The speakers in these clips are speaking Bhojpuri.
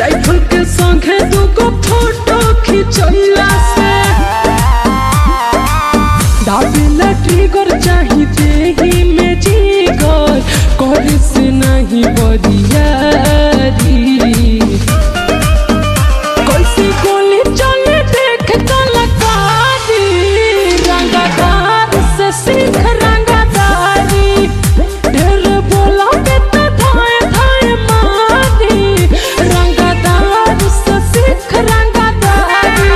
राइफल के संगे दुगो फोटो खिंचैला से दाबेला ट्रिगर चाही देही में जिगर करे से नहीं बरियारी कैसी गोली चले देख कलाकारी रंगदार से सीख रंगदारी ढेर बोला के तो धाए धाए मारी रंगदार से सीख रंगदारी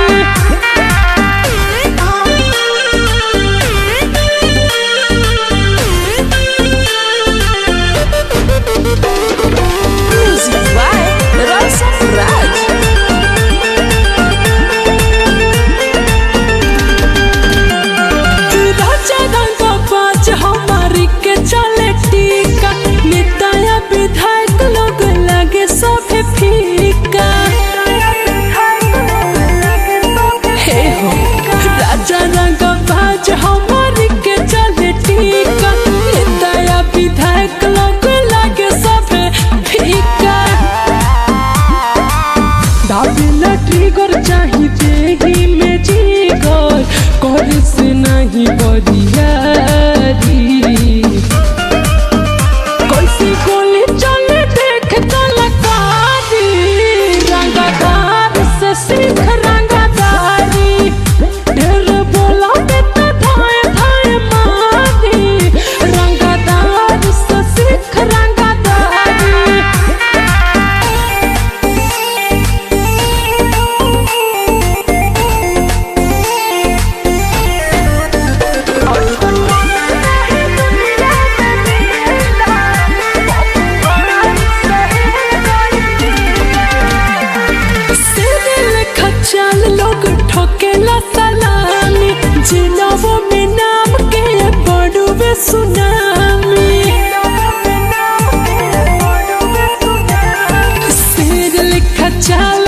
Music by Rasa Raj. राजा रंग बाज हमारी के चले टीका नेताया विधायक लोग लगे सब फीका हे हो राजा रंग बाज हमारी के चले टीका नेताया विधायक लोग लगे सब फीका दाबेला ट्रिगर चाही देही में जिगर करे से नहीं बरियारी कैसी गोली चले देख कलाकारी रंगदार से सीख रंगदारी ढेर बोला के तो धाए धाए मारी रंगदार से सीख रंगदारी चल लोग ठोकेला सलामी जिनवो में नाम के बड़ुए सुनामी सिर लिखा चल